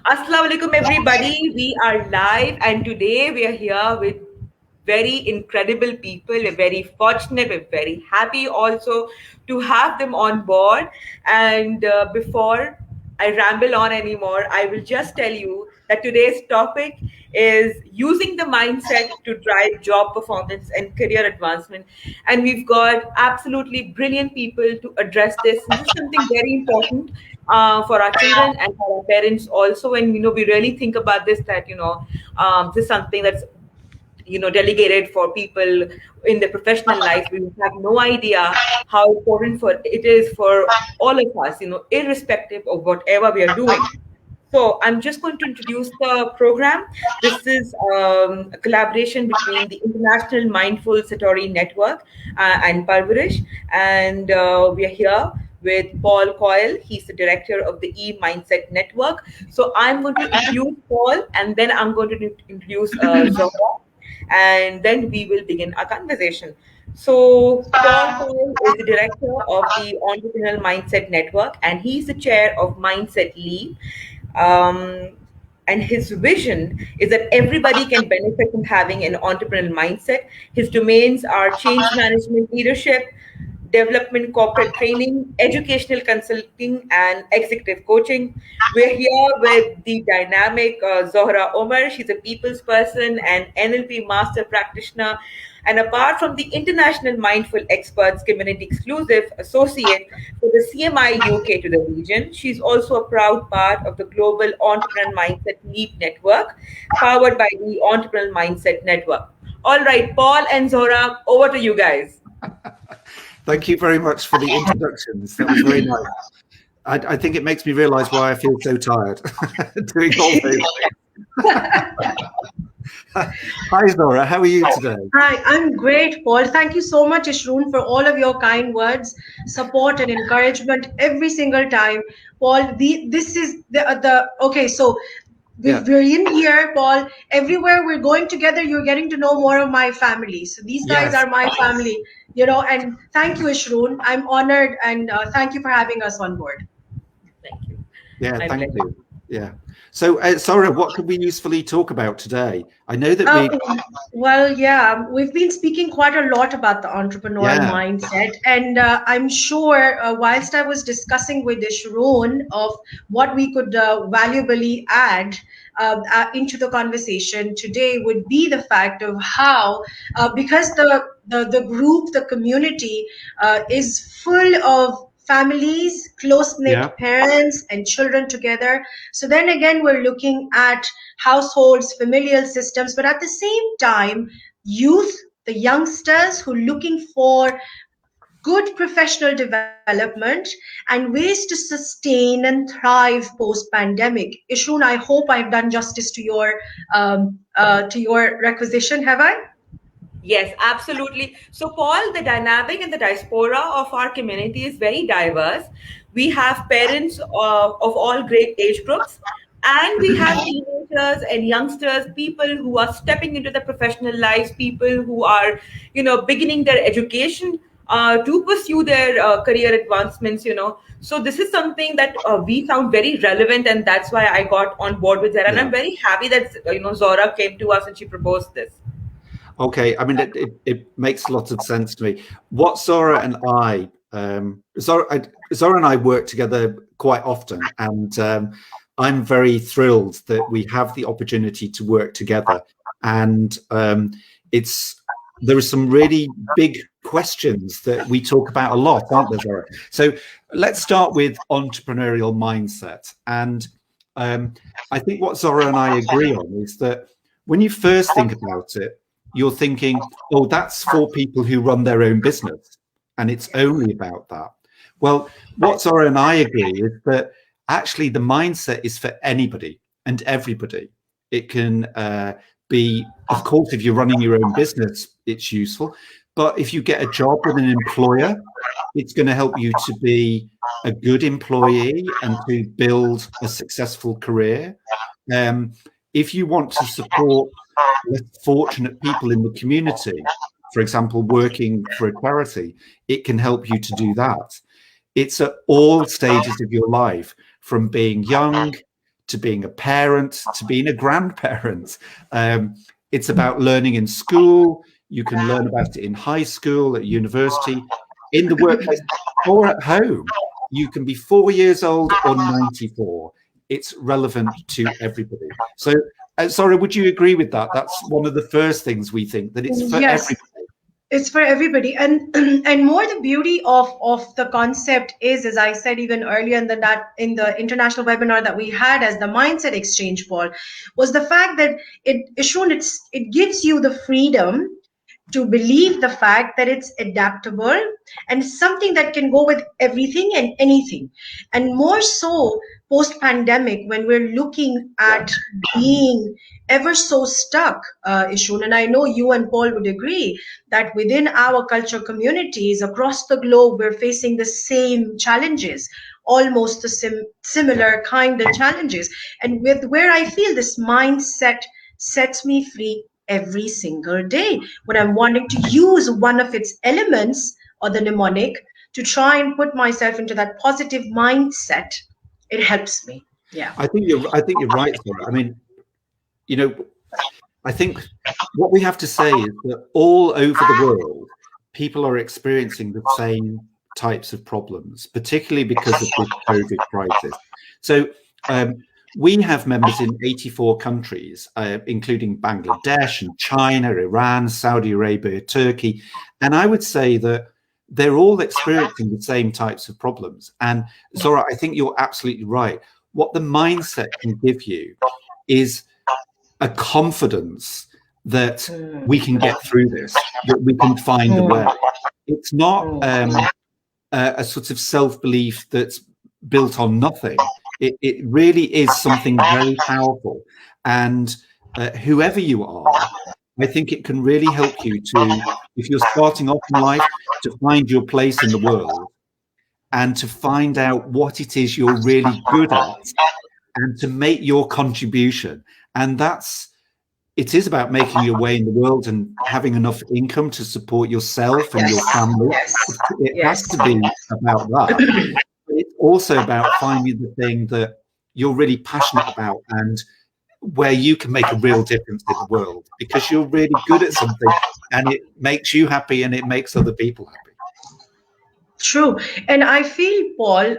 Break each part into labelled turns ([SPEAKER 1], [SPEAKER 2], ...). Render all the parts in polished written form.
[SPEAKER 1] Assalamu alaikum, everybody. We are live, and today we are here with very incredible people. We're very fortunate. We're very happy also to have them on board. And before I ramble on anymore, I will just tell you that today's topic is using the mindset to drive job performance and career advancement. And we've got absolutely brilliant people to address this. This is something very important for our children and for our parents also. And we really think about this, that this is something that's delegated for people in their professional life. We have no idea how important for it is for all of us, irrespective of whatever we are doing. So I'm just going to introduce the program. This is a collaboration between the International Mindful Satori Network and Parwaresh. And we are here with Paul Coyle. He's the director of the E-Mindset Network. So I'm going to introduce Paul, and then I'm going to introduce Zohra, and then we will begin our conversation. So, Paul Coyle is the director of the Entrepreneurial Mindset Network, and he's the chair of Mindset Leap. Um, and his vision is that everybody can benefit from having an entrepreneurial mindset. His domains are change management, leadership, development, corporate training, educational consulting, and executive coaching. We're here with the dynamic Zohra Omar. She's a people's person and NLP master practitioner. And apart from the International Mindful Experts Community Exclusive Associate for the CMI UK to the region, she's also a proud part of the Global Entrepreneurial Mindset Leap Network, powered by the Entrepreneurial Mindset Network. All right, Paul and Zohra, over to you guys.
[SPEAKER 2] Thank you very much for the introductions. That was very nice. I think it makes me realize why I feel so tired doing all this. Hi, Zohra. How are you today?
[SPEAKER 3] Hi, I'm great, Paul. Thank you so much, Ishroon, for all of your kind words, support, and encouragement every single time. Paul, this is the okay. So we're in here, Paul. Everywhere we're going together, you're getting to know more of my family. So these guys are my family, And thank you, Ishroon. I'm honored, and thank you for having us on board.
[SPEAKER 1] Thank you.
[SPEAKER 2] Yeah, thank you. Yeah. So, Zohra, what could we usefully talk about today? I know that
[SPEAKER 3] we've been speaking quite a lot about the entrepreneurial mindset, and I'm sure whilst I was discussing with Ishroon of what we could valuably add into the conversation today would be the fact of how, because the group, the community is full of families, close-knit parents and children together. So then again, we're looking at households, familial systems, but at the same time, youth, the youngsters who are looking for good professional development and ways to sustain and thrive post-pandemic. Ishroon, I hope I've done justice to your requisition, have I?
[SPEAKER 1] Yes, absolutely. So, Paul, the dynamic and the diaspora of our community is very diverse. We have parents of all great age groups, and we have teenagers and youngsters, people who are stepping into the professional lives, people who are, beginning their education to pursue their career advancements. So this is something that we found very relevant, and that's why I got on board with that. And I'm very happy that, Zohra came to us and she proposed this.
[SPEAKER 2] Okay, I mean, it makes a lot of sense to me. What Zohra and I work together quite often, and I'm very thrilled that we have the opportunity to work together. And there are some really big questions that we talk about a lot, aren't there, Zohra? So let's start with entrepreneurial mindset. And I think what Zohra and I agree on is that when you first think about it, you're thinking, oh, that's for people who run their own business, and it's only about that. Well, what Zohra and I agree is that actually the mindset is for anybody and everybody. It can be, of course, if you're running your own business, it's useful. But if you get a job with an employer, it's going to help you to be a good employee and to build a successful career. If you want to support less fortunate people in the community, for example, working for a charity, it can help you to do that. It's at all stages of your life, from being young to being a parent, to being a grandparent. It's about learning in school. You can learn about it in high school, at university, in the workplace, or at home. You can be 4 years old or 94. It's relevant to everybody. So, Zohra, would you agree with that? That's one of the first things we think, that it's for everybody.
[SPEAKER 3] It's for everybody, and more the beauty of the concept is, as I said even earlier in the international webinar that we had as the mindset exchange, Paul, was the fact that it gives you the freedom to believe the fact that it's adaptable and something that can go with everything and anything, and more so post-pandemic when we're looking at being ever so stuck, Ishun. And I know you and Paul would agree that within our culture communities across the globe, we're facing the same challenges, almost the similar kind of challenges. And with where I feel this mindset sets me free every single day when I'm wanting to use one of its elements or the mnemonic to try and put myself into that positive mindset. It helps me. Yeah.
[SPEAKER 2] I think you're right, Zohra. I mean, I think what we have to say is that all over the world, people are experiencing the same types of problems, particularly because of this COVID crisis. So we have members in 84 countries, including Bangladesh and China, Iran, Saudi Arabia, Turkey. And I would say that they're all experiencing the same types of problems. And Zohra, I think you're absolutely right. What the mindset can give you is a confidence that we can get through this, that we can find a way. It's not a sort of self-belief that's built on nothing. It really is something very powerful. And whoever you are, I think it can really help you to, if you're starting off in life, to find your place in the world and to find out what it is you're really good at and to make your contribution. And it is about making your way in the world and having enough income to support yourself and your family. It has to be about that. It's also about finding the thing that you're really passionate about and where you can make a real difference in the world, because you're really good at something and it makes you happy and it makes other people happy.
[SPEAKER 3] True. And I feel, Paul,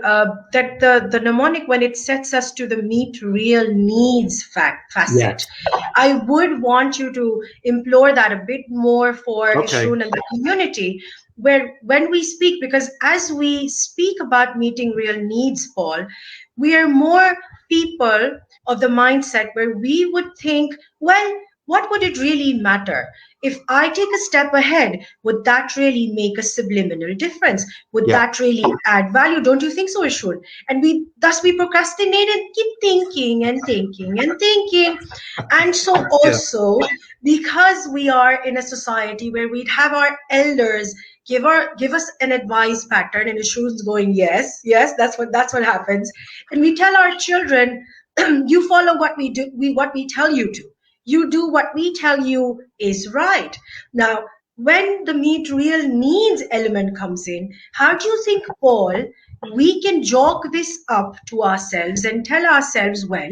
[SPEAKER 3] that the mnemonic, when it sets us to the meet real needs facet, I would want you to implore that a bit more for Ishun and the community, where when we speak, because as we speak about meeting real needs, Paul, we are more people of the mindset where we would think, well, what would it really matter? If I take a step ahead, would that really make a subliminal difference? Would that really add value? Don't you think so, Ishun? And we procrastinate and keep thinking and thinking and thinking. And so also, because we are in a society where we'd have our elders give us an advice pattern, and Ishun's going, yes, that's what happens. And we tell our children, you follow what we do, what we tell you to. You do what we tell you is right. Now, when the meet real needs element comes in, how do you think, Paul, we can jog this up to ourselves and tell ourselves, well,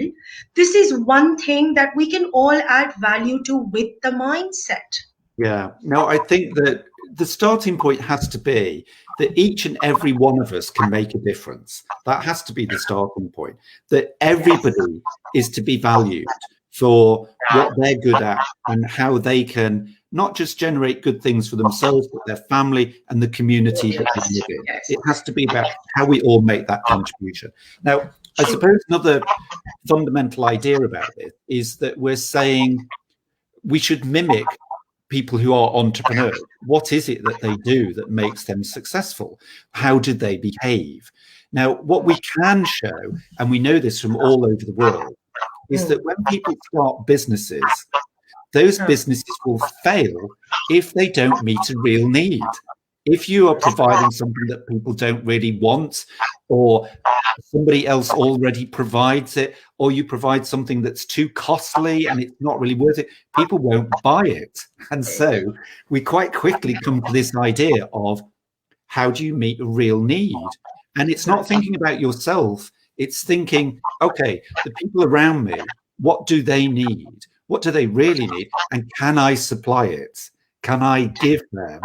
[SPEAKER 3] this is one thing that we can all add value to with the mindset?
[SPEAKER 2] Yeah. No, I think that the starting point has to be that each and every one of us can make a difference. That has to be the starting point, that everybody is to be valued for what they're good at and how they can not just generate good things for themselves, but their family and the community that they live in. It has to be about how we all make that contribution. Now, I suppose another fundamental idea about this is that we're saying we should mimic people who are entrepreneurs. What is it that they do that makes them successful? How do they behave? Now, what we can show, and we know this from all over the world, is that when people start businesses, those businesses will fail if they don't meet a real need. If you are providing something that people don't really want, or somebody else already provides it, or you provide something that's too costly and it's not really worth it, people won't buy it. And so we quite quickly come to this idea of how do you meet a real need? And it's not thinking about yourself, It's thinking, okay, the people around me, what do they need? What do they really need? And can I supply it? Can I give them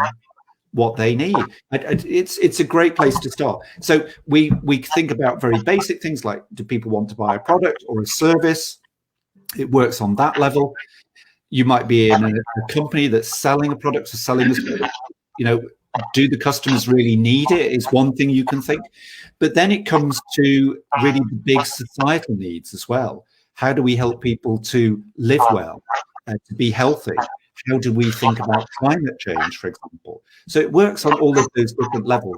[SPEAKER 2] what they need? It's a great place to start. So we think about very basic things like, do people want to buy a product or a service? It works on that level. You might be in a company that's selling a product or selling this product. Do the customers really need it is one thing you can think. But then it comes to really the big societal needs as well. How do we help people to live well, to be healthy? How do we think about climate change, for example? So it works on all of those different levels.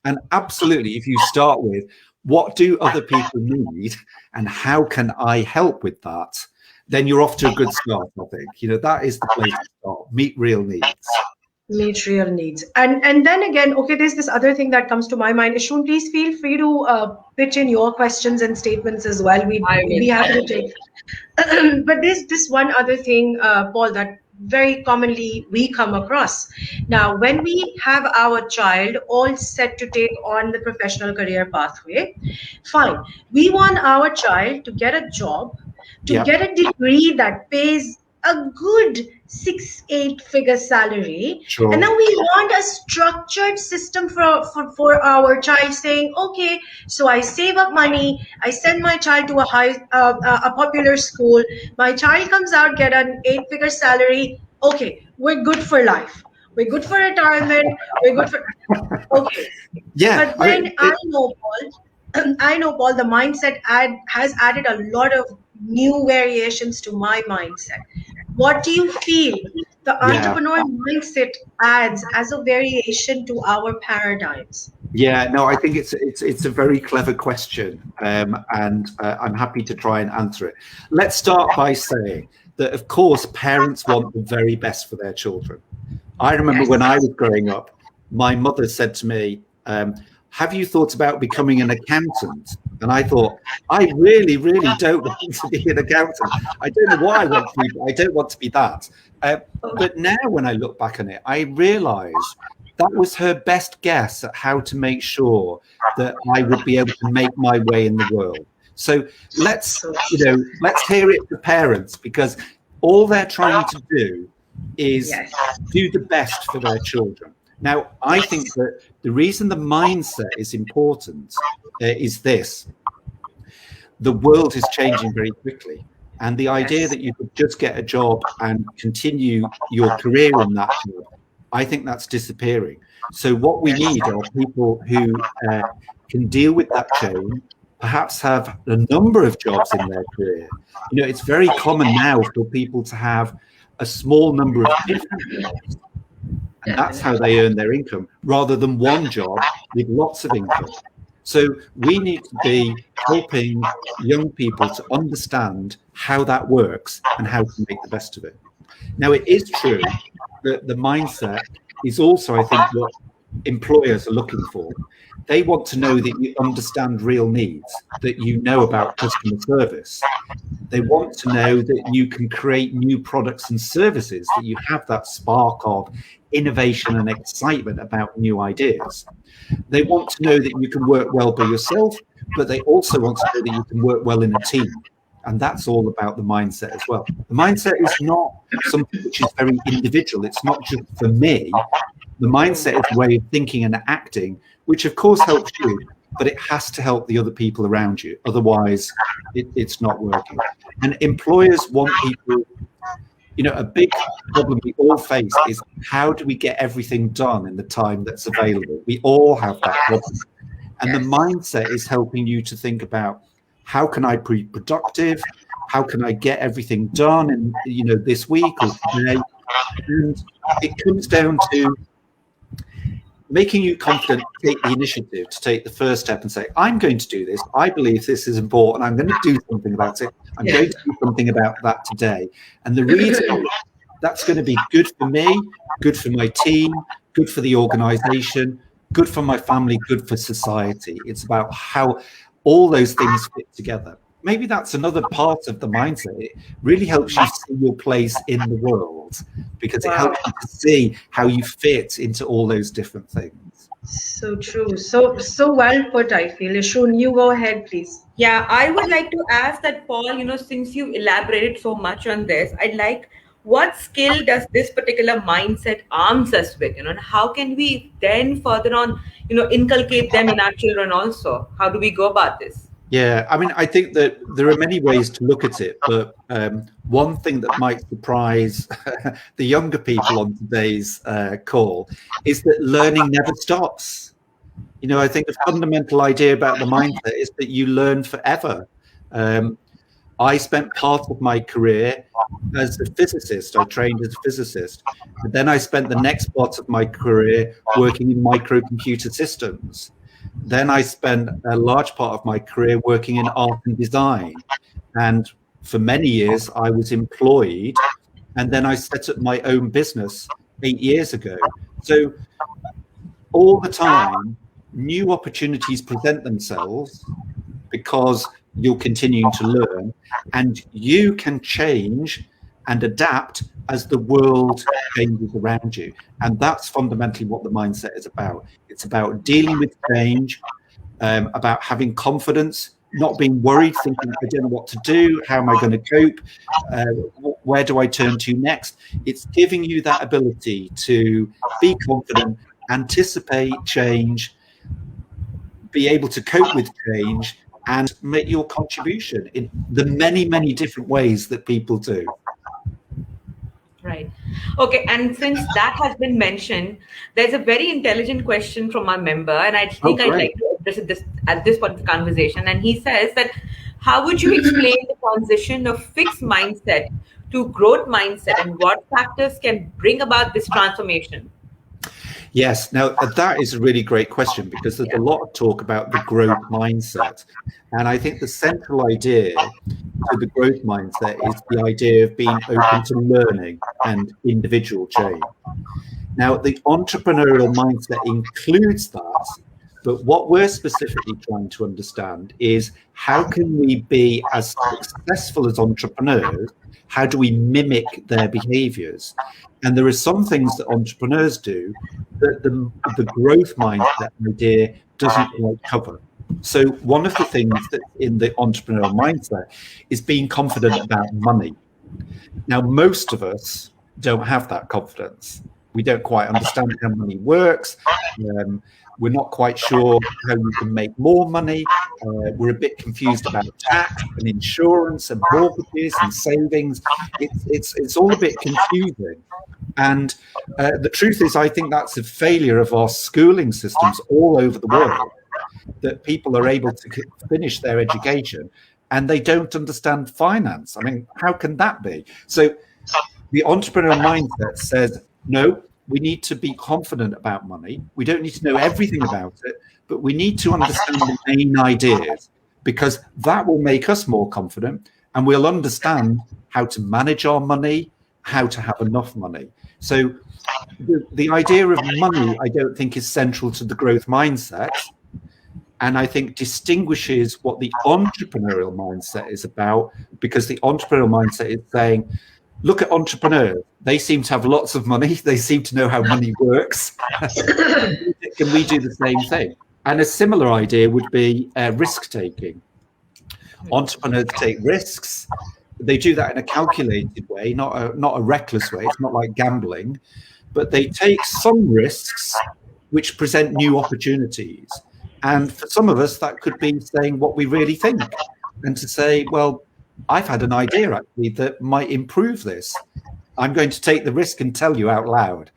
[SPEAKER 2] And absolutely, if you start with what do other people need and how can I help with that, then you're off to a good start, I think. That is the place to start. Meet real needs.
[SPEAKER 3] Meet real needs. And then again, okay, there's this other thing that comes to my mind. Ishun, please feel free to pitch in your questions and statements as well. We'd be happy to take. But there's this one other thing, Paul, that very commonly we come across. Now, when we have our child all set to take on the professional career pathway, fine. We want our child to get a job, to get a degree that pays a good 6-8 figure salary.
[SPEAKER 2] Sure.
[SPEAKER 3] And then we want a structured system for our child, saying, okay, so I save up money, I send my child to a popular school, my child comes out, get an 8-figure salary, okay, we're good for life, we're good for retirement, we're good for okay.
[SPEAKER 2] Yeah.
[SPEAKER 3] But then I know, Paul, the mindset has added a lot of new variations to my mindset. What do you feel the entrepreneurial mindset adds as a variation to our paradigms?
[SPEAKER 2] Yeah, no, I think it's a very clever question, and I'm happy to try and answer it. Let's start by saying that, of course, parents want the very best for their children. I remember when I was growing up, my mother said to me, have you thought about becoming an accountant? And I thought, I really, really don't want to be an accountant. I don't know what I want to be, but I don't want to be that. But now when I look back on it, I realize that was her best guess at how to make sure that I would be able to make my way in the world. So let's hear it to parents, because all they're trying to do is do the best for their children. Now, I think that the reason the mindset is important is this. The world is changing very quickly. And the idea that you could just get a job and continue your career in that job, I think that's disappearing. So what we need are people who can deal with that change, perhaps have a number of jobs in their career. It's very common now for people to have a small number of different jobs. And that's how they earn their income, rather than one job with lots of income. So we need to be helping young people to understand how that works and how to make the best of it. Now, it is true that the mindset is also, I think, what employers are looking for. They want to know that you understand real needs, that you know about customer service. They want to know that you can create new products and services, that you have that spark of innovation and excitement about new ideas. They want to know that you can work well by yourself, but they also want to know that you can work well in a team. And that's all about the mindset as well. The mindset is not something which is very individual. It's not just for me. The mindset is a way of thinking and acting, which of course helps you, but it has to help the other people around you. Otherwise, it's not working. And employers want people, a big problem we all face is, how do we get everything done in the time that's available? We all have that problem. And the mindset is helping you to think about, how can I be productive? How can I get everything done in, this week or today? And it comes down to making you confident to take the initiative, to take the first step and say, I'm going to do this. I believe this is important. I'm going to do something about it. I'm going to do something about that today. And the reason that's going to be good for me, good for my team, good for the organization, good for my family, good for society. It's about how all those things fit together. Maybe that's another part of the mindset. It really helps you see your place in the world, because it helps you to see how you fit into all those different things.
[SPEAKER 3] So true. So well put, I feel. Ishun, you go ahead, please.
[SPEAKER 1] Yeah, I would like to ask that, Paul, since you elaborated so much on this, I'd like, what skill does this particular mindset arms us with, and how can we then further on, inculcate them in our children also? How do we go about this?
[SPEAKER 2] Yeah, I mean, I think that there are many ways to look at it, but one thing that might surprise the younger people on today's call is that learning never stops. I think the fundamental idea about the mindset is that you learn forever. Um, I spent part of my career as a physicist. I trained as a physicist. But then I spent the next part of my career working in microcomputer systems. Then I spent a large part of my career working in art and design. And for many years, I was employed. And then I set up my own business 8 years ago. So all the time, new opportunities present themselves because you're continuing to learn, and you can change and adapt as the world changes around you. And that's fundamentally what the mindset is about. It's about dealing with change, about having confidence, not being worried, thinking, I don't know what to do, how am I going to cope, where do I turn to next? It's giving you that ability to be confident, anticipate change, be able to cope with change, and make your contribution in the many, many different ways that people do.
[SPEAKER 1] Right. Okay. And since that has been mentioned, there's a very intelligent question from our member, and I think I'd
[SPEAKER 2] Great.
[SPEAKER 1] like to address it at this point of the conversation. And he says that, how would you explain the transition of fixed mindset to growth mindset, and what factors can bring about this transformation?
[SPEAKER 2] Yes. Now, that is a really great question, because there's a lot of talk about the growth mindset. And I think the central idea to the growth mindset is the idea of being open to learning and individual change. Now, the entrepreneurial mindset includes that. But what we're specifically trying to understand is, how can we be as successful as entrepreneurs? How do we mimic their behaviors? And there are some things that entrepreneurs do that the growth mindset idea doesn't quite cover. So one of the things that in the entrepreneurial mindset is being confident about money. Now, most of us don't have that confidence. We don't quite understand how money works. We're not quite sure how you can make more money. We're a bit confused about tax and insurance and mortgages and savings. It's all a bit confusing. And the truth is, I think that's a failure of our schooling systems all over the world, that people are able to finish their education and they don't understand finance. I mean, how can that be? So the entrepreneurial mindset says, no, we need to be confident about money. We don't need to know everything about it, but we need to understand the main ideas, because that will make us more confident, and we'll understand how to manage our money, how to have enough money. So the idea of money, I don't think, is central to the growth mindset. And I think distinguishes what the entrepreneurial mindset is about, because the entrepreneurial mindset is saying, look at entrepreneurs. They seem to have lots of money. They seem to know how money works. Can we do the same thing? And a similar idea would be risk taking. Entrepreneurs take risks. They do that in a calculated way, not a reckless way. It's not like gambling, but they take some risks which present new opportunities. And for some of us, that could be saying what we really think, and to say, well, I've had an idea actually that might improve this. I'm going to take the risk and tell you out loud.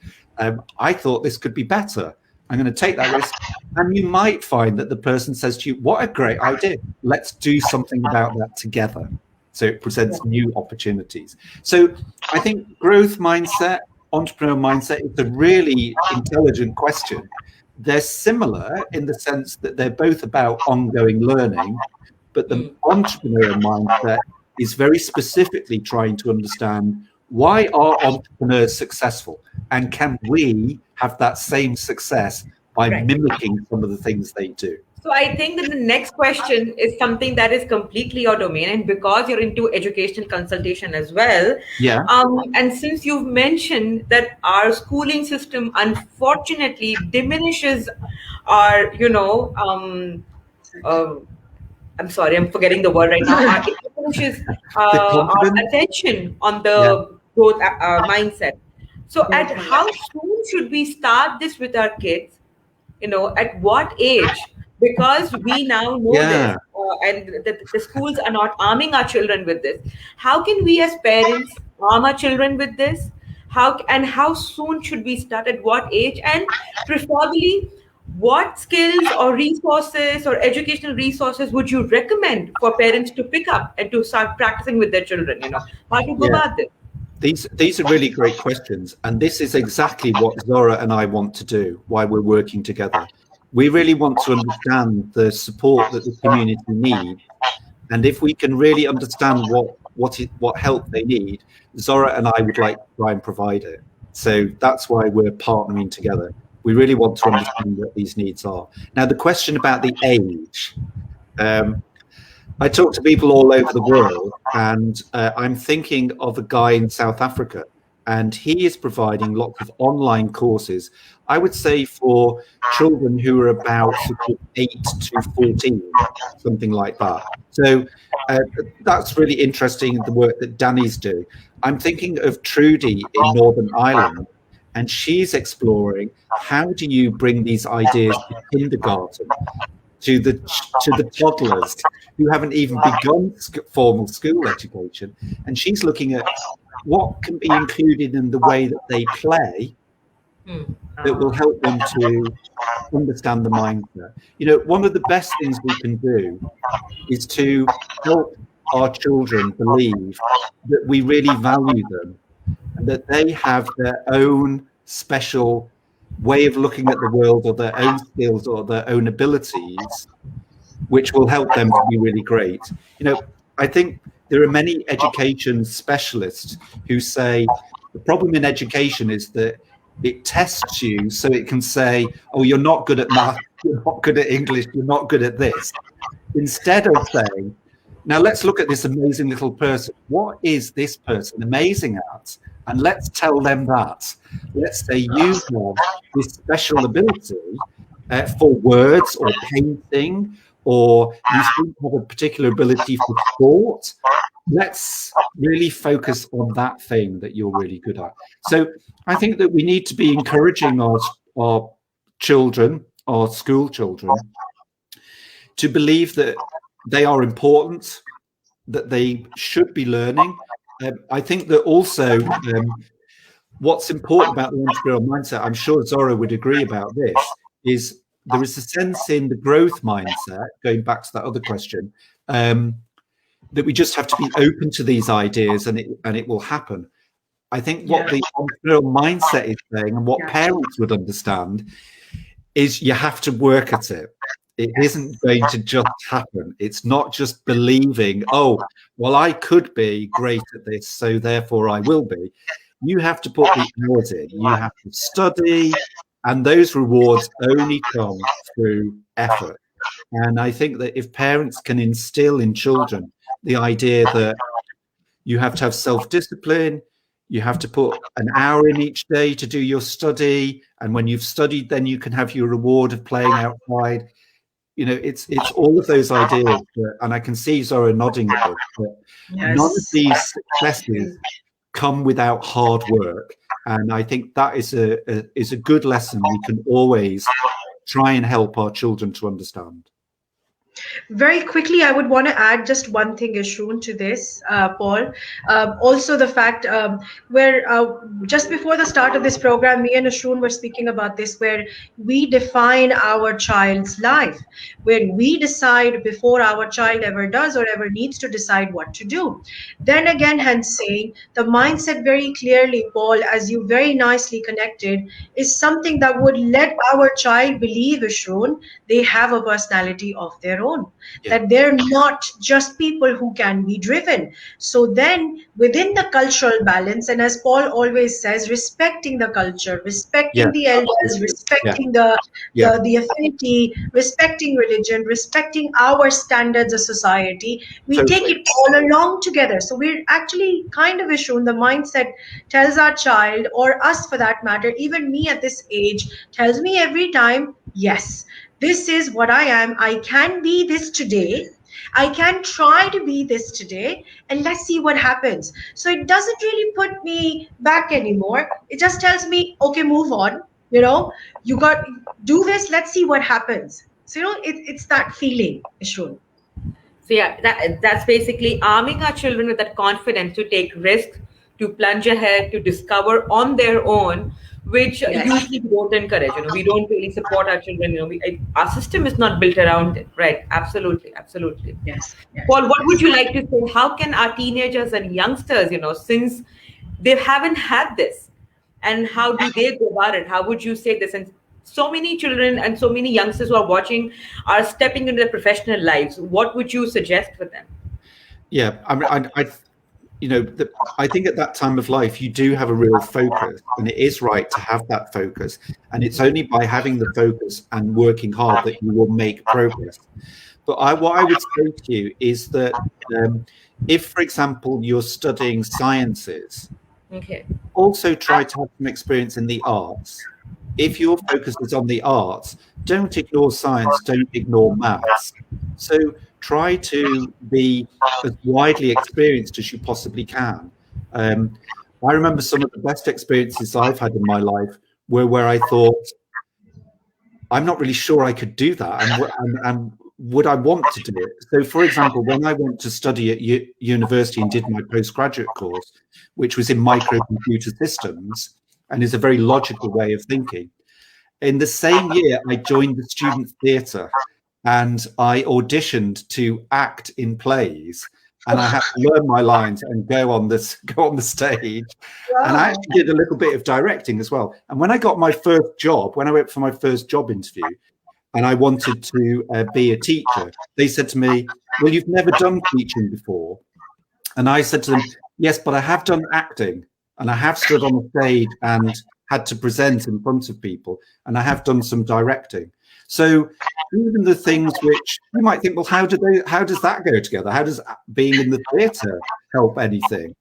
[SPEAKER 2] I thought this could be better. I'm going to take that risk. And you might find that the person says to you, what a great idea. Let's do something about that together. So it presents new opportunities. So I think growth mindset, entrepreneurial mindset, is a really intelligent question. They're similar in the sense that they're both about ongoing learning, but the entrepreneurial mindset is very specifically trying to understand, why are entrepreneurs successful? And can we have that same success by mimicking some of the things they do?
[SPEAKER 1] So I think that the next question is something that is completely your domain, and because you're into educational consultation as well,
[SPEAKER 2] Yeah,
[SPEAKER 1] and since you've mentioned that our schooling system unfortunately diminishes our, um, I'm sorry, I'm forgetting the word right now. It diminishes
[SPEAKER 2] the
[SPEAKER 1] our
[SPEAKER 2] confidence.
[SPEAKER 1] attention on
[SPEAKER 2] Yeah,
[SPEAKER 1] the growth mindset. So, at
[SPEAKER 3] Growth
[SPEAKER 1] how
[SPEAKER 3] mindset.
[SPEAKER 1] soon should we start this with our kids? At what age? Because we now know this,
[SPEAKER 2] yeah,
[SPEAKER 1] and the schools are not arming our children with this. How can we as parents arm our children with this? How soon should we start, at what age, and preferably what skills or resources or educational resources would you recommend for parents to pick up and to start practicing with their children? How to go
[SPEAKER 2] yeah.
[SPEAKER 1] about this?
[SPEAKER 2] These are really great questions, and this is exactly what Zora and I want to do. Why we're working together. We really want to understand the support that the community needs, and if we can really understand what help they need, Zora and I would like to try and provide it. So that's why we're partnering together. We really want to understand what these needs are. Now, the question about the age. Um, I talk to people all over the world, and I'm thinking of a guy in South Africa, and he is providing lots of online courses. I would say for children who are about sort of 8 to 14, something like that. So uh, that's really interesting, the work that Danny's doing. I'm thinking of Trudy in Northern Ireland, and she's exploring how do you bring these ideas to kindergarten, to the toddlers who haven't even begun formal school education, and she's looking at what can be included in the way that they play
[SPEAKER 1] Hmm.
[SPEAKER 2] that will help them to understand the mindset. One of the best things we can do is to help our children believe that we really value them and that they have their own special way of looking at the world or their own skills or their own abilities, which will help them to be really great. I think there are many education specialists who say the problem in education is that it tests you so it can say, oh, you're not good at math, you're not good at English, you're not good at this. Instead of saying, now let's look at this amazing little person. What is this person amazing at? And let's tell them that. Let's say you have this special ability for words or painting, or you seem to have a particular ability for sport. Let's really focus on that thing that you're really good at. So I think that we need to be encouraging our children, our school children, to believe that they are important, that they should be learning. I think that also what's important about the entrepreneurial mindset, I'm sure Zora would agree about this, is there is a sense in the growth mindset, going back to that other question, that we just have to be open to these ideas and it will happen. I think what
[SPEAKER 3] Yeah.
[SPEAKER 2] the entrepreneurial mindset is saying and what
[SPEAKER 3] Yeah.
[SPEAKER 2] parents would understand is you have to work at it. It isn't going to just happen. It's not just believing, oh, well, I could be great at this, so therefore I will be. You have to put the hours in. You have to study, and those rewards only come through effort. And I think that if parents can instill in children the idea that you have to have self-discipline, you have to put an hour in each day to do your study, and when you've studied, then you can have your reward of playing outside. It's all of those ideas and I can see Zora nodding at this, but none of
[SPEAKER 3] Yes.
[SPEAKER 2] these successes come without hard work, and I think that is a good lesson we can always try and help our children to understand.
[SPEAKER 3] Very quickly, I would want to add just one thing, Ashun, to this, Paul. Also, the fact where just before the start of this program, me and Ashun were speaking about this, where we define our child's life, where we decide before our child ever does or ever needs to decide what to do. Then again, hence saying the mindset very clearly, Paul, as you very nicely connected, is something that would let our child believe, Ashun, they have a personality of their own, that they're not just people who can be driven. So then within the cultural balance, and as Paul always says, respecting the culture, respecting
[SPEAKER 2] Yeah,
[SPEAKER 3] the elders,
[SPEAKER 2] absolutely. Yeah,
[SPEAKER 3] respecting
[SPEAKER 2] yeah,
[SPEAKER 3] the affinity, respecting religion, respecting our standards of society, we take
[SPEAKER 2] totally.
[SPEAKER 3] it all along together. So we're actually kind of issuing the mindset tells our child, or us for that matter, even me at this age, tells me every time, yes, this is what I am. I can be this today. I can try to be this today, and let's see what happens. So it doesn't really put me back anymore. It just tells me, okay, move on. You know, you got do this. Let's see what happens. So it's that feeling, Ishun.
[SPEAKER 1] So yeah, that's basically arming our children with that confidence to take risks, to plunge ahead, to discover on their own, which
[SPEAKER 3] Yes.
[SPEAKER 1] usually we don't encourage. We don't really support our children. Our system is not built around it, right? Absolutely, absolutely.
[SPEAKER 3] Yes. Yes.
[SPEAKER 1] Paul, what would
[SPEAKER 3] Yes.
[SPEAKER 1] you like to say? How can our teenagers and youngsters, since they haven't had this, and how do they go about it? How would you say this? And so many children and so many youngsters who are watching are stepping into their professional lives. What would you suggest for them?
[SPEAKER 2] Yeah, I mean, I think at that time of life you do have a real focus, and it is right to have that focus. And it's only by having the focus and working hard that you will make progress. But what I would say to you is that if, for example, you're studying sciences,
[SPEAKER 1] Okay.
[SPEAKER 2] also try to have some experience in the arts. If your focus is on the arts, don't ignore science, don't ignore maths. So try to be as widely experienced as you possibly can. I remember some of the best experiences I've had in my life were where I thought, I'm not really sure I could do that, and would I want to do it? So, for example, when I went to study at university and did my postgraduate course, which was in microcomputer systems, and is a very logical way of thinking, in the same year, I joined the student theatre and I auditioned to act in plays. And I had to learn my lines and go on the stage. And I
[SPEAKER 3] Wow.
[SPEAKER 2] actually did a little bit of directing as well. And when I got my first job, when I went for my first job interview, and I wanted to be a teacher, they said to me, "Well, you've never done teaching before." And I said to them, "Yes, but I have done acting, and I have stood on a stage and had to present in front of people, and I have done some directing." So even the things which you might think, well, how does that go together? How does being in the theatre help anything?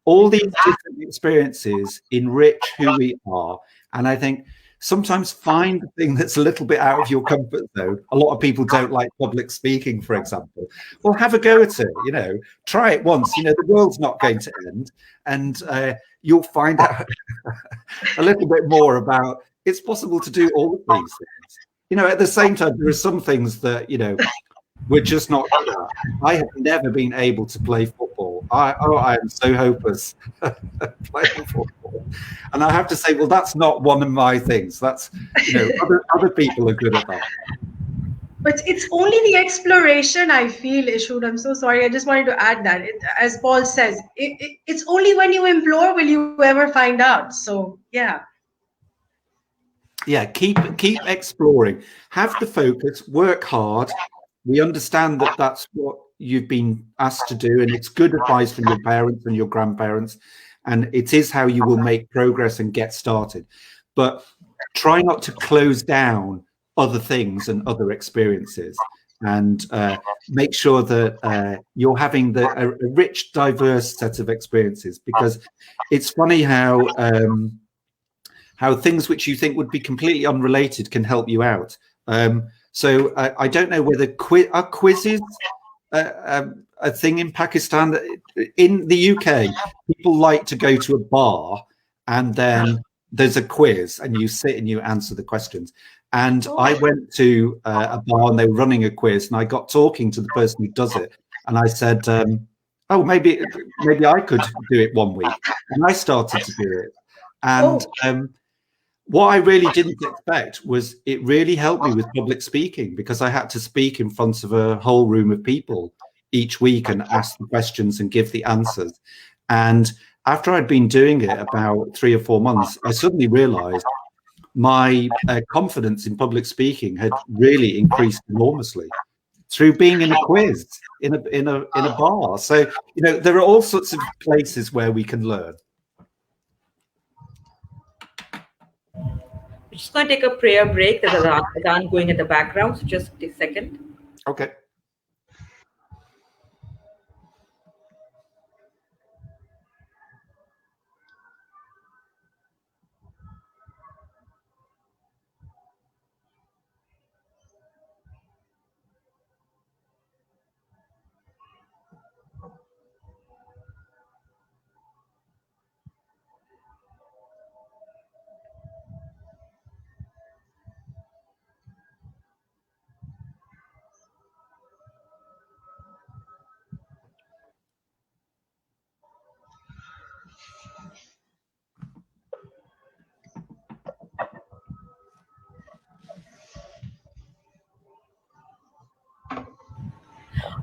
[SPEAKER 2] All these different experiences enrich who we are. And I think sometimes find the thing that's a little bit out of your comfort zone. A lot of people don't like public speaking, for example. Well, have a go at it, try it once. The world's not going to end. And you'll find out a little bit more about it's possible to do all of these things. At the same time, there are some things that, we're just not good at. I have never been able to play football. I am so hopeless playing football. And I have to say, well, that's not one of my things. That's, other people are good at that.
[SPEAKER 3] But it's only the exploration, I feel, Ishun. I'm so sorry. I just wanted to add that. As Paul says, it's only when you implore will you ever find out. So, yeah.
[SPEAKER 2] Yeah, keep exploring. Have the focus, work hard. We understand that that's what you've been asked to do, and it's good advice from your parents and your grandparents, and it is how you will make progress and get started. But try not to close down other things and other experiences, and make sure that you're having a rich, diverse set of experiences, because it's funny how things which you think would be completely unrelated can help you out. So I don't know whether quizzes a thing in Pakistan. In the UK, people like to go to a bar and then there's a quiz and you sit and you answer the questions. And I went to a bar and they were running a quiz, and I got talking to the person who does it, and I said, "Oh, maybe I could do it one week," and I started to do it. And what I really didn't expect was it really helped me with public speaking, because I had to speak in front of a whole room of people each week and ask the questions and give the answers. And after I'd been doing it about 3 or 4 months, I suddenly realized my confidence in public speaking had really increased enormously. through being in a quiz, in a bar. So, there are all sorts of places where we can learn.
[SPEAKER 1] We're just going to take a prayer break. There's a adhan going in the background, so just a second.
[SPEAKER 2] Okay.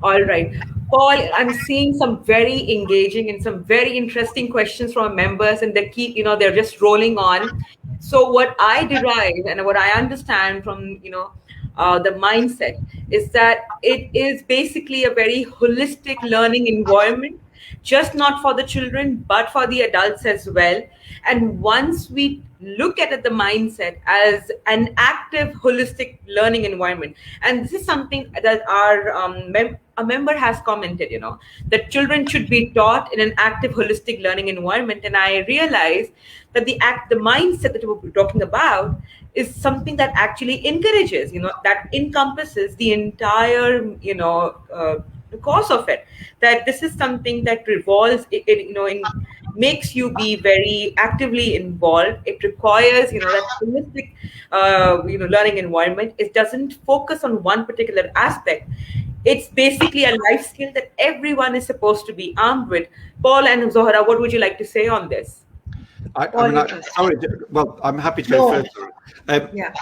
[SPEAKER 1] All right. Paul, I'm seeing some very engaging and some very interesting questions from our members, and they keep, they're just rolling on. So, what I derive and what I understand from, the mindset is that it is basically a very holistic learning environment, just not for the children, but for the adults as well. And once we look at it, the mindset as an active, holistic learning environment, and this is something that our a member has commented, that children should be taught in an active, holistic learning environment. And I realized that the mindset that we're talking about is something that actually encourages, that encompasses the entire, the course of it. That this is something that revolves, makes you be very actively involved. It requires, that holistic, learning environment. It doesn't focus on one particular aspect. It's basically a life skill that everyone is supposed to be armed with. Paul and Zohra, what would you like to say on this?
[SPEAKER 2] Well, I'm happy to go first.
[SPEAKER 3] Yeah.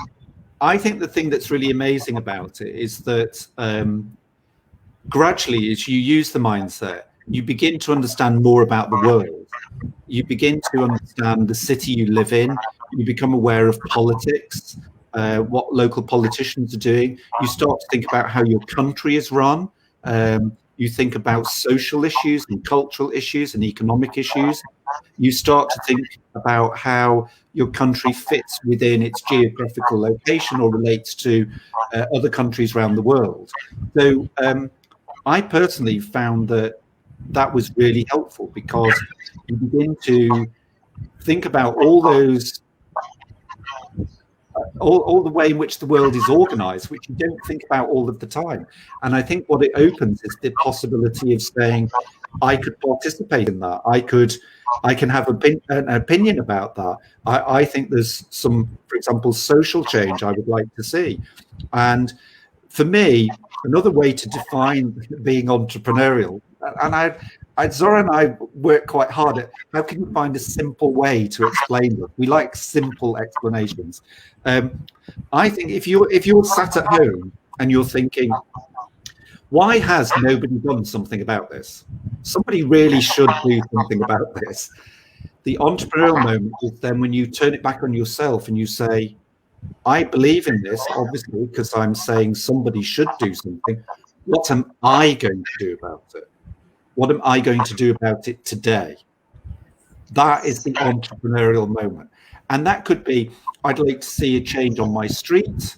[SPEAKER 2] I think the thing that's really amazing about it is that gradually, as you use the mindset, you begin to understand more about the world. You begin to understand the city you live in. You become aware of politics, what local politicians are doing. You start to think about how your country is run. You think about social issues and cultural issues and economic issues. You start to think about how your country fits within its geographical location or relates to other countries around the world. So I personally found that was really helpful, because you begin to think about all those, all the way in which the world is organized, which you don't think about all of the time. And I think what it opens is the possibility of saying, I could participate in that. I can have an opinion about that. I think there's some, for example, social change I would like to see. And for me, another way to define being entrepreneurial, and Zohra and I work quite hard at how can you find a simple way to explain it. We like simple explanations. I think if you're sat at home and you're thinking, why has nobody done something about this? Somebody really should do something about this. The entrepreneurial moment is then when you turn it back on yourself and you say, I believe in this, obviously, because I'm saying somebody should do something. What am I going to do about it? What am I going to do about it today? That is the entrepreneurial moment. And that could be, I'd like to see a change on my street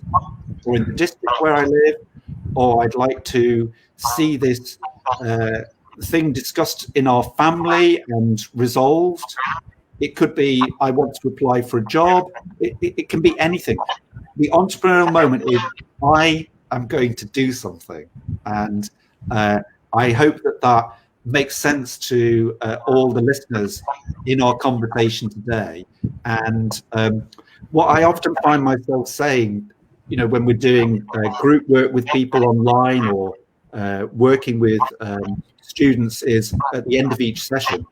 [SPEAKER 2] or in the district where I live, or I'd like to see this thing discussed in our family and resolved. It could be, I want to apply for a job. It can be anything. The entrepreneurial moment is, I am going to do something. And I hope that makes sense to all the listeners in our conversation today. And what I often find myself saying, when we're doing group work with people online or working with students, is at the end of each session,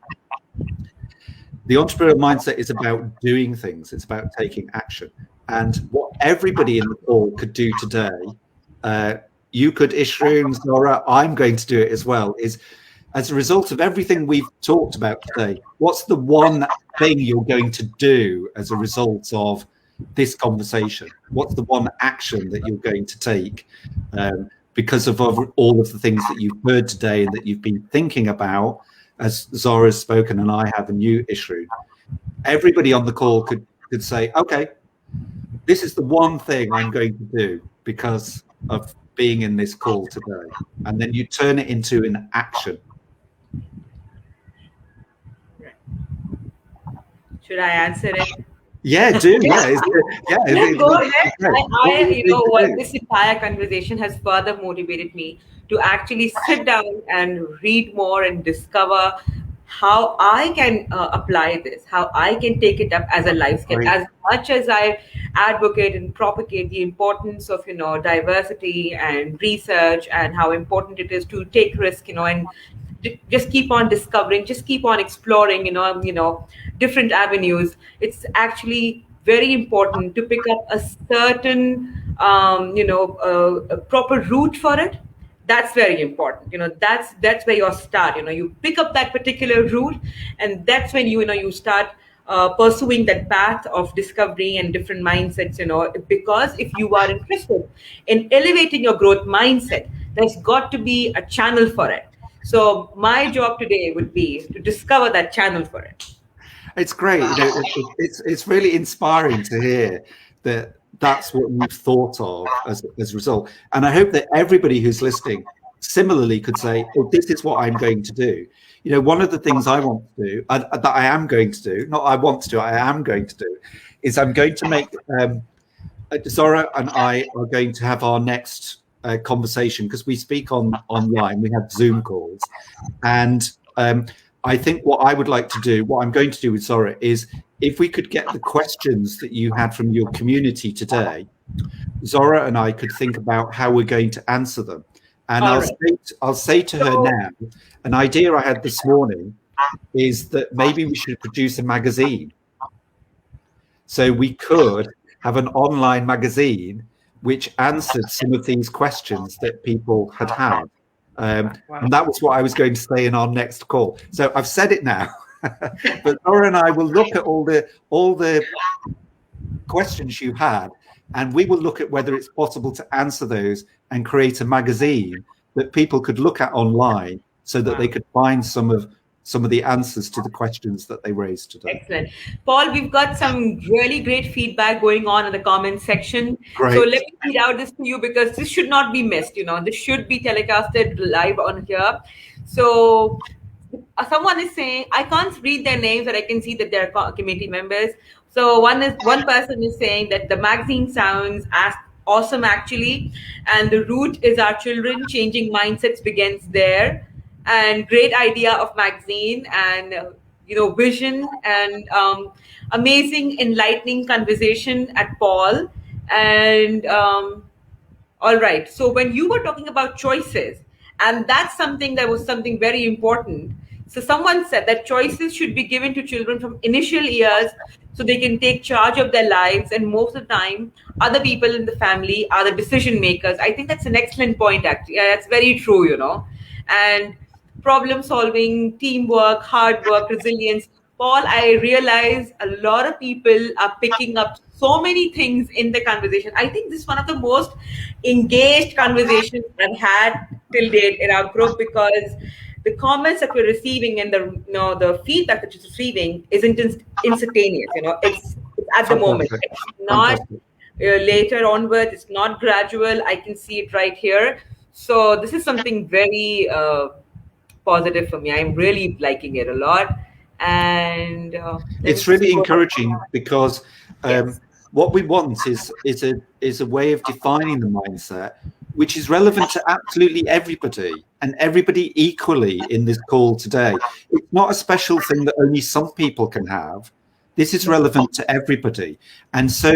[SPEAKER 2] the entrepreneurial mindset is about doing things. It's about taking action. And what everybody in the call could do today, you could, Ishru, Zohra, I'm going to do it as well, is as a result of everything we've talked about today, what's the one thing you're going to do as a result of this conversation? What's the one action that you're going to take? because of all of the things that you've heard today and that you've been thinking about, as Zohra's spoken and I have, and you, Ishrun. Everybody on the call could say, okay, this is the one thing I'm going to do because of being in this call today. And then you turn it into an action.
[SPEAKER 1] Should I answer it?
[SPEAKER 2] Yeah, do. Yeah,
[SPEAKER 1] Go ahead. You know what?
[SPEAKER 2] Do?
[SPEAKER 1] This entire conversation has further motivated me to actually sit down and read more and discover how I can apply this, how I can take it up as a life skill.
[SPEAKER 2] Right.
[SPEAKER 1] As much as I advocate and propagate the importance of, you know, diversity and research, and how important it is to take risk, you know, and just keep on discovering, just keep on exploring, different avenues. It's actually very important to pick up a certain, a proper route for it. That's very important. That's where your start. You pick up that particular route, and that's when you start pursuing that path of discovery and different mindsets. Because if you are interested in elevating your growth mindset, there's got to be a channel for it. So my job today would be to discover that channel for it.
[SPEAKER 2] It's great. It's really inspiring to hear that that's what you've thought of as a result. And I hope that everybody who's listening similarly could say, oh, this is what I'm going to do. One of the things I want to do, that I am going to do, not I want to do, I am going to do, is I'm going to make, Zohra and I are going to have our next conversation, because we speak online, we have Zoom calls. And I think what I'm going to do with Zohra is, if we could get the questions that you had from your community today, Zohra and I could think about how we're going to answer them. And I'll say to her now, an idea I had this morning is that maybe we should produce a magazine. So we could have an online magazine which answered some of these questions that people had had. And that was what I was going to say in our next call. So I've said it now. But Zohra and I will look at all the questions you had, and we will look at whether it's possible to answer those and create a magazine that people could look at online, so that they could find some of the answers to the questions that they raised today.
[SPEAKER 1] Excellent. Paul, we've got some really great feedback going on in the comment section.
[SPEAKER 2] Great.
[SPEAKER 1] So let me read out this to you, because this should not be missed. This should be telecasted live on here. So someone is saying, I can't read their names, but I can see that they're committee members. So one person is saying that the magazine sounds awesome, actually, and the root is our children. Changing mindsets begins there. And great idea of magazine, and vision, and amazing enlightening conversation at Paul. And all right, so when you were talking about choices, and that's something very important. So someone said that choices should be given to children from initial years, so they can take charge of their lives, and most of the time other people in the family are the decision makers. I think that's an excellent point, actually. Yeah, that's very true. And problem solving, teamwork, hard work, resilience. Paul, I realize a lot of people are picking up so many things in the conversation. I think this is one of the most engaged conversations I've had till date in our group, because the comments that we're receiving and the feedback that you're receiving isn't instantaneous. It's at the moment. It's not later onwards. It's not gradual. I can see it right here. So this is something very positive for me. I'm really liking it a lot, and
[SPEAKER 2] it's really encouraging, because what we want is a way of defining the mindset which is relevant to absolutely everybody, and everybody equally in this call today. It's not a special thing that only some people can have. This is relevant to everybody. And so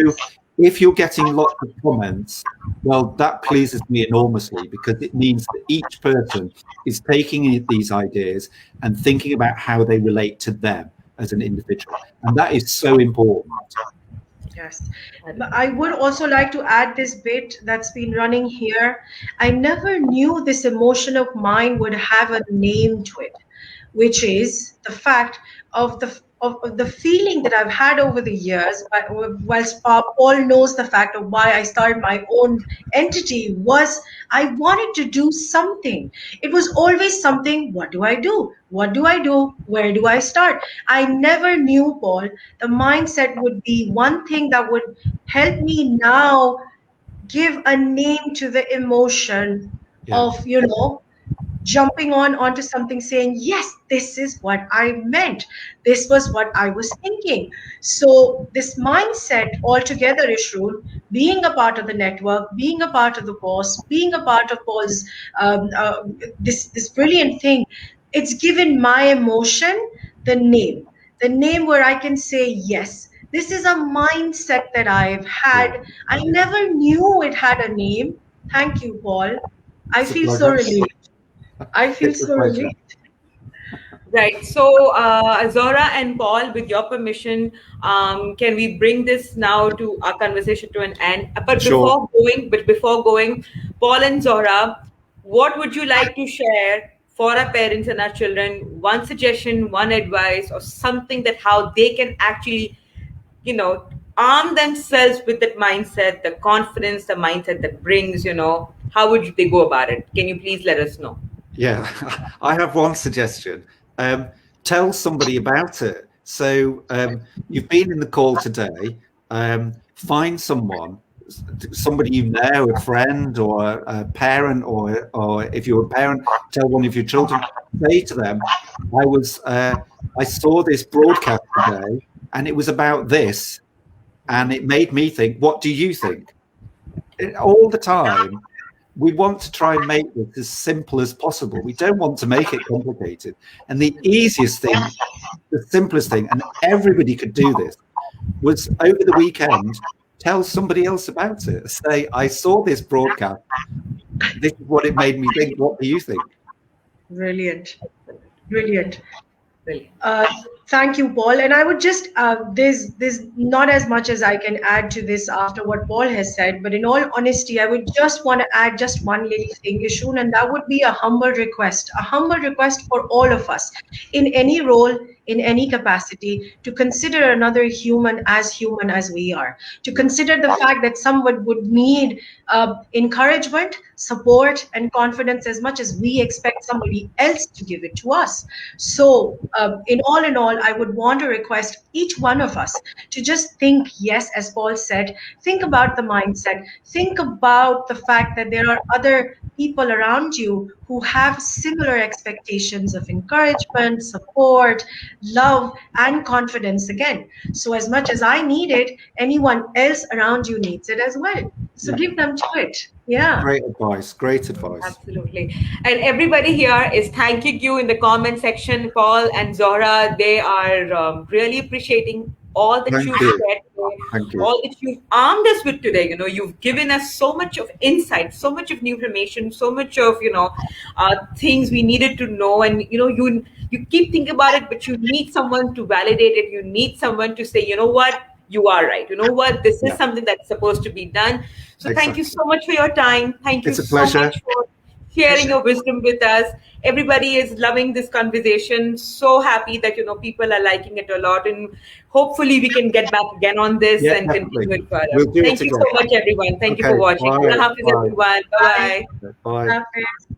[SPEAKER 2] if you're getting lots of comments, well, that pleases me enormously, because it means that each person is taking these ideas and thinking about how they relate to them as an individual. And that is so important.
[SPEAKER 3] Yes. I would also like to add this bit that's been running here. I never knew this emotion of mine would have a name to it, which is the fact of of the feeling that I've had over the years, whilst Paul knows the fact of why I started my own entity, was I wanted to do something. It was always something. What do I do? What do I do? Where do I start? I never knew, Paul, the mindset would be one thing that would help me now give a name to the emotion
[SPEAKER 2] Yeah.
[SPEAKER 3] of, jumping onto something, saying, yes, this is what I meant, this was what I was thinking. So this mindset altogether, Ishrun, being a part of the network, being a part of the course, being a part of Paul's um, uh, this brilliant thing, it's given my emotion the name, where I can say, yes, this is a mindset that I've had.
[SPEAKER 2] Yeah.
[SPEAKER 3] I never knew it had a name. Thank you, Paul. I
[SPEAKER 2] It's a
[SPEAKER 3] feel so
[SPEAKER 2] pleasure.
[SPEAKER 3] relieved. I feel
[SPEAKER 2] It's a
[SPEAKER 3] so
[SPEAKER 2] pleasure.
[SPEAKER 3] relieved.
[SPEAKER 1] Right. So, Zora and Paul, with your permission, can we bring this now to our conversation to an end?
[SPEAKER 2] Sure.
[SPEAKER 1] But before going, Paul and Zora, what would you like to share for our parents and our children? One suggestion, one advice, or something that how they can actually, you know, arm themselves with that mindset, the confidence, the mindset that brings, how would they go about it? Can you please let us know?
[SPEAKER 2] Yeah, I have one suggestion. Um, Tell somebody about it. So you've been in the call today. Find someone, somebody you know, a friend or a parent, or if you're a parent, tell one of your children. Say to them, I saw this broadcast today, and it was about this, and it made me think. What do you think? All the time we want to try and make this as simple as possible. We don't want to make it complicated. And the easiest thing, the simplest thing, and everybody could do this, was over the weekend, tell somebody else about it. Say, I saw this broadcast. This is what it made me think. What do you think?
[SPEAKER 3] Brilliant. Brilliant.
[SPEAKER 1] Brilliant.
[SPEAKER 3] Uh, Thank you, Paul. And I would just there's not as much as I can add to this after what Paul has said, but in all honesty, I would just want to add just one little thing, Ishun, and that would be a humble request for all of us in any role, in any capacity, to consider another human as we are, to consider the fact that someone would need encouragement, support, and confidence as much as we expect somebody else to give it to us. So, in all, I would want to request each one of us to just think, yes, as Paul said, think about the mindset, think about the fact that there are other people around you who have similar expectations of encouragement, support, love, and confidence again. So, as much as I need it, anyone else around you needs it as well. So,
[SPEAKER 2] Yeah.
[SPEAKER 3] give them to it. Yeah.
[SPEAKER 2] Great advice. Great advice.
[SPEAKER 1] Absolutely. And everybody here is thanking you in the comment section, Paul and Zora. They are really appreciating all that
[SPEAKER 2] Thank
[SPEAKER 1] you've
[SPEAKER 2] you.
[SPEAKER 1] said today,
[SPEAKER 2] Thank you.
[SPEAKER 1] all that you've armed us with today. You've given us so much of insight, so much of new information, so much of, things we needed to know. And, you keep thinking about it, but you need someone to validate it. You need someone to say, you know what? You are right. You know what? This is
[SPEAKER 2] Yeah,
[SPEAKER 1] something that's supposed to be done. So thank you
[SPEAKER 2] exactly.
[SPEAKER 1] so much for your time. Thank you
[SPEAKER 2] It's a
[SPEAKER 1] so
[SPEAKER 2] pleasure.
[SPEAKER 1] much for sharing your wisdom with us. Everybody is loving this conversation. So happy that people are liking it a lot, and hopefully we can get back again on this
[SPEAKER 2] Yeah,
[SPEAKER 1] and
[SPEAKER 2] definitely.
[SPEAKER 1] continue it further.
[SPEAKER 2] We'll do it
[SPEAKER 1] Thank you
[SPEAKER 2] again.
[SPEAKER 1] so much, everyone. Thank you for
[SPEAKER 2] Okay.
[SPEAKER 1] watching.
[SPEAKER 2] Bye.
[SPEAKER 1] Allah Hafiz,
[SPEAKER 2] Bye.
[SPEAKER 1] everyone.
[SPEAKER 3] Bye.
[SPEAKER 1] Bye bye.
[SPEAKER 2] Bye.
[SPEAKER 3] Hafiz.